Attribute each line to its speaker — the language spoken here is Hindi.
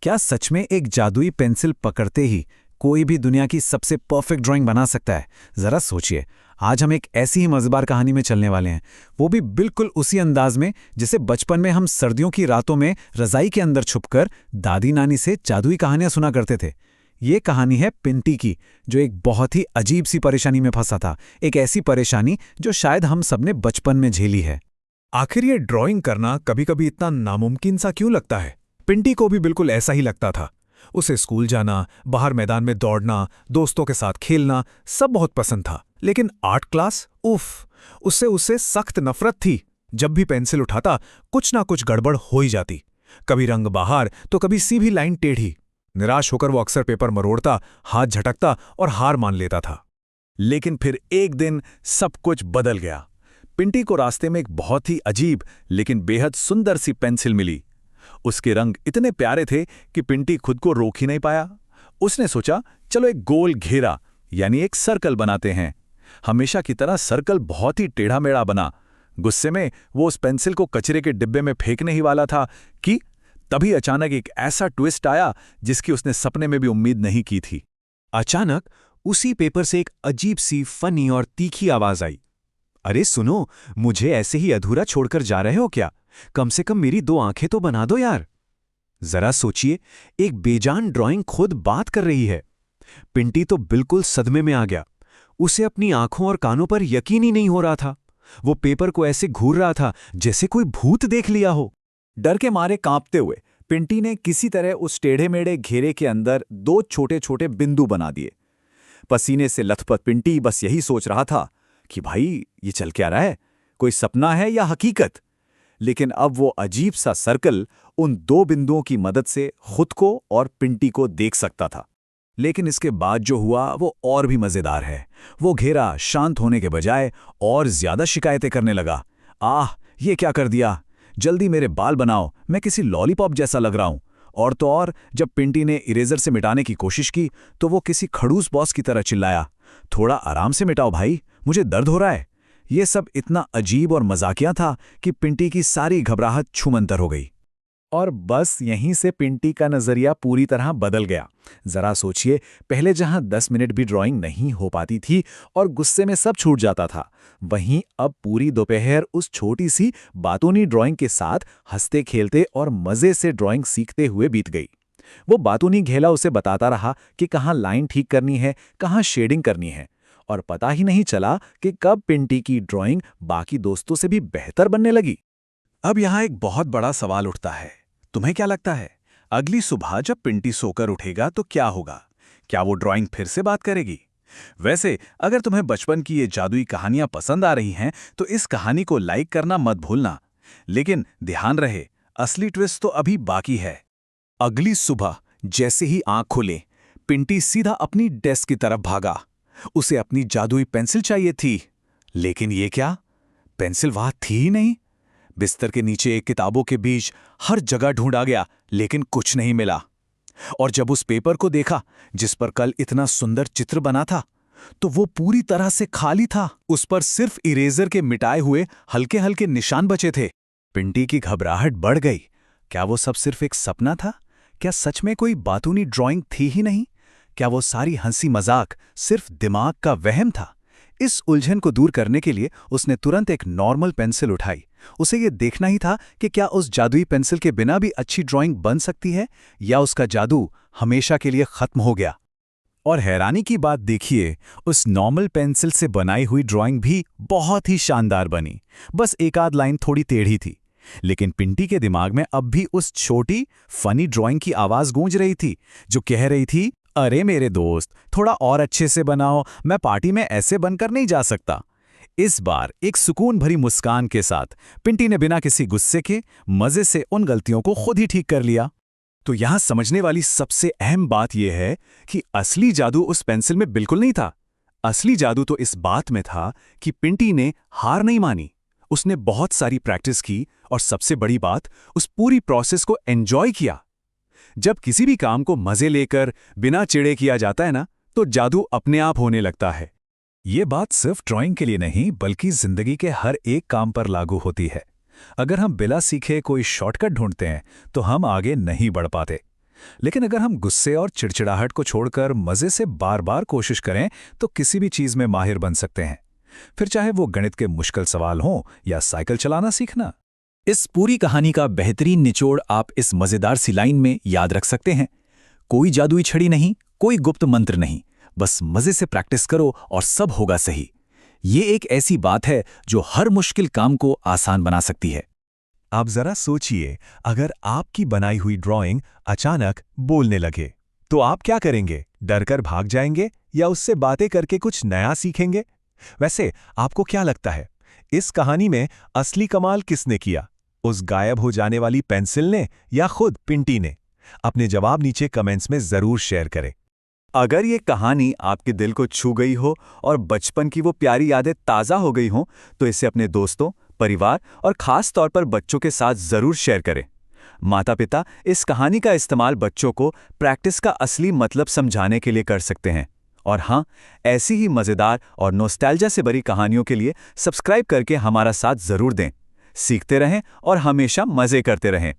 Speaker 1: क्या सच में एक जादुई पेंसिल पकड़ते ही कोई भी दुनिया की सबसे परफेक्ट ड्राइंग बना सकता है? जरा सोचिए। आज हम एक ऐसी ही मजेदार कहानी में चलने वाले हैं, वो भी बिल्कुल उसी अंदाज में जिसे बचपन में हम सर्दियों की रातों में रजाई के अंदर छुपकर दादी नानी से जादुई कहानियां सुना करते थे। ये कहानी है पिंटी की, जो एक बहुत ही अजीब सी परेशानी में फंसा था। एक ऐसी परेशानी जो शायद हम सबने बचपन में झेली है।
Speaker 2: आखिर ये ड्राइंग करना कभी कभी इतना नामुमकिन सा क्यों लगता है? पिंटी को भी बिल्कुल ऐसा ही लगता था। उसे स्कूल जाना, बाहर मैदान में दौड़ना, दोस्तों के साथ खेलना सब बहुत पसंद था। लेकिन आर्ट क्लास, उफ, उससे सख्त नफरत थी। जब भी पेंसिल उठाता कुछ ना कुछ गड़बड़ हो ही जाती। कभी रंग बाहर तो कभी सीधी लाइन टेढ़ी। निराश होकर वो अक्सर पेपर मरोड़ता, हाथ झटकता और हार मान लेता था। लेकिन फिर एक दिन सब कुछ बदल गया। पिंटी को रास्ते में एक बहुत ही अजीब लेकिन बेहद सुंदर सी पेंसिल मिली। उसके रंग इतने प्यारे थे कि पिंटी खुद को रोक ही नहीं पाया। उसने सोचा, चलो एक गोल घेरा यानी एक सर्कल बनाते हैं। हमेशा की तरह सर्कल बहुत ही टेढ़ा मेढ़ा बना। गुस्से में वो उस पेंसिल को कचरे के डिब्बे में फेंकने ही वाला था कि तभी अचानक एक ऐसा ट्विस्ट आया जिसकी उसने सपने में भी उम्मीद नहीं की थी।
Speaker 3: अचानक उसी पेपर से एक अजीब सी फनी और तीखी आवाज आई। अरे सुनो, मुझे ऐसे ही अधूरा छोड़कर जा रहे हो क्या? कम से कम मेरी 2 आंखें तो बना दो यार। जरा सोचिए, एक बेजान ड्राइंग खुद बात कर रही है। पिंटी तो बिल्कुल सदमे में आ गया। उसे अपनी आंखों और कानों पर यकीन ही नहीं हो रहा था। वो पेपर को ऐसे घूर रहा था जैसे कोई भूत देख लिया हो।
Speaker 4: डर के मारे कांपते हुए पिंटी ने किसी तरह उस टेढ़े मेढ़े घेरे के अंदर 2 छोटे छोटे बिंदु बना दिए। पसीने से लथपथ पिंटी बस यही सोच रहा था कि भाई ये चल क्या रहा है, कोई सपना है या हकीकत। लेकिन अब वो अजीब सा सर्कल उन 2 बिंदुओं की मदद से खुद को और पिंटी को देख सकता था। लेकिन इसके बाद जो हुआ वो और भी मजेदार है। वो घेरा शांत होने के बजाय और ज्यादा शिकायतें करने लगा। ये क्या कर दिया, जल्दी मेरे बाल बनाओ, मैं किसी लॉलीपॉप जैसा लग रहा हूं। और तो और जब पिंटी ने इरेजर से मिटाने की कोशिश की तो वो किसी खड़ूस बॉस की तरह चिल्लाया, थोड़ा आराम से मिटाओ भाई, मुझे दर्द हो रहा है। ये सब इतना अजीब और मजाकिया था कि पिंटी की सारी घबराहट छूमंतर हो गई। और बस यहीं से पिंटी का नजरिया पूरी तरह बदल गया। जरा सोचिए, पहले जहां 10 मिनट भी ड्राइंग नहीं हो पाती थी और गुस्से में सब छूट जाता था, वहीं अब पूरी दोपहर उस छोटी सी बातूनी ड्राइंग के साथ हंसते खेलते और मजे से ड्राइंग सीखते हुए बीत गई। वो बातूनी घेला उसे बताता रहा कि कहाँ लाइन ठीक करनी है, कहाँ शेडिंग करनी है, और पता ही नहीं चला कि कब पिंटी की ड्राइंग बाकी दोस्तों से भी बेहतर बनने लगी।
Speaker 2: अब यहाँ एक बहुत बड़ा सवाल उठता है। तुम्हें क्या लगता है, अगली सुबह जब पिंटी सोकर उठेगा तो क्या होगा? क्या वो ड्राइंग फिर से बात करेगी? वैसे अगर तुम्हें बचपन की ये जादुई कहानियां पसंद आ रही हैं तो इस कहानी को लाइक करना मत भूलना। लेकिन ध्यान रहे, असली ट्विस्ट तो अभी बाकी है।
Speaker 4: अगली सुबह जैसे ही आंख खुले, पिंटी सीधा अपनी डेस्क की तरफ भागा। उसे अपनी जादुई पेंसिल चाहिए थी, लेकिन ये क्या, पेंसिल वहां थी ही नहीं। बिस्तर के नीचे, किताबों के बीच, हर जगह ढूंढा गया लेकिन कुछ नहीं मिला। और जब उस पेपर को देखा जिस पर कल इतना सुंदर चित्र बना था, तो वो पूरी तरह से खाली था। उस पर सिर्फ इरेजर के मिटाए हुए हल्के हल्के निशान बचे थे। पिंटी की घबराहट बढ़ गई। क्या वो सब सिर्फ एक सपना था? क्या सच में कोई बातूनी ड्राइंग थी ही नहीं? क्या वो सारी हंसी मजाक सिर्फ दिमाग का वहम था? इस उलझन को दूर करने के लिए उसने तुरंत एक नॉर्मल पेंसिल उठाई। उसे ये देखना ही था कि क्या उस जादुई पेंसिल के बिना भी अच्छी ड्राइंग बन सकती है, या उसका जादू हमेशा के लिए खत्म हो गया। और हैरानी की बात देखिए, उस नॉर्मल पेंसिल से बनाई हुई ड्राइंग भी बहुत ही शानदार बनी। बस एक आध लाइन थोड़ी टेढ़ी थी। लेकिन पिंटी के दिमाग में अब भी उस छोटी फनी ड्राइंग की आवाज गूंज रही थी, जो कह रही थी, अरे मेरे दोस्त, थोड़ा और अच्छे से बनाओ, मैं पार्टी में ऐसे बनकर नहीं जा सकता। इस बार एक सुकून भरी मुस्कान के साथ पिंटी ने बिना किसी गुस्से के मजे से उन गलतियों को खुद ही ठीक कर लिया। तो यहां समझने वाली सबसे अहम बात यह है कि असली जादू उस पेंसिल में बिल्कुल नहीं था। असली जादू तो इस बात में था कि पिंटी ने हार नहीं मानी। उसने बहुत सारी प्रैक्टिस की और सबसे बड़ी बात, उस पूरी प्रोसेस को एंजॉय किया। जब किसी भी काम को मजे लेकर बिना चिढ़े किया जाता है ना, तो जादू अपने आप होने लगता है। ये बात सिर्फ ड्राइंग के लिए नहीं बल्कि जिंदगी के हर एक काम पर लागू होती है। अगर हम बिना सीखे कोई शॉर्टकट ढूंढते हैं तो हम आगे नहीं बढ़ पाते।
Speaker 2: लेकिन अगर हम गुस्से और चिड़चिड़ाहट को छोड़कर मजे से बार बार कोशिश करें तो किसी भी चीज में माहिर बन सकते हैं, फिर चाहे वो गणित के मुश्किल सवाल हों या साइकिल चलाना सीखना।
Speaker 4: इस पूरी कहानी का बेहतरीन निचोड़ आप इस मजेदार सी लाइन में याद रख सकते हैं। कोई जादुई छड़ी नहीं, कोई गुप्त मंत्र नहीं, बस मजे से प्रैक्टिस करो और सब होगा सही। ये एक ऐसी बात है जो हर मुश्किल काम को आसान बना सकती है।
Speaker 3: आप जरा सोचिए, अगर आपकी बनाई हुई ड्राइंग अचानक बोलने लगे तो आप क्या करेंगे? डरकर भाग जाएंगे या उससे बातें करके कुछ नया सीखेंगे? वैसे आपको क्या लगता है, इस कहानी में असली कमाल किसने किया? उस गायब हो जाने वाली पेंसिल ने या खुद पिंटी ने? अपने जवाब नीचे कमेंट्स में जरूर शेयर करें।
Speaker 4: अगर ये कहानी आपके दिल को छू गई हो और बचपन की वो प्यारी यादें ताज़ा हो गई हों, तो इसे अपने दोस्तों, परिवार और खास तौर पर बच्चों के साथ ज़रूर शेयर करें। माता-पिता इस कहानी का इस्तेमाल बच्चों को प्रैक्टिस का असली मतलब समझाने के लिए कर सकते हैं। और हाँ, ऐसी ही मज़ेदार और नॉस्टैल्जिया से भरी कहानियों के लिए सब्सक्राइब करके हमारा साथ ज़रूर दें। सीखते रहें और हमेशा मज़े करते रहें।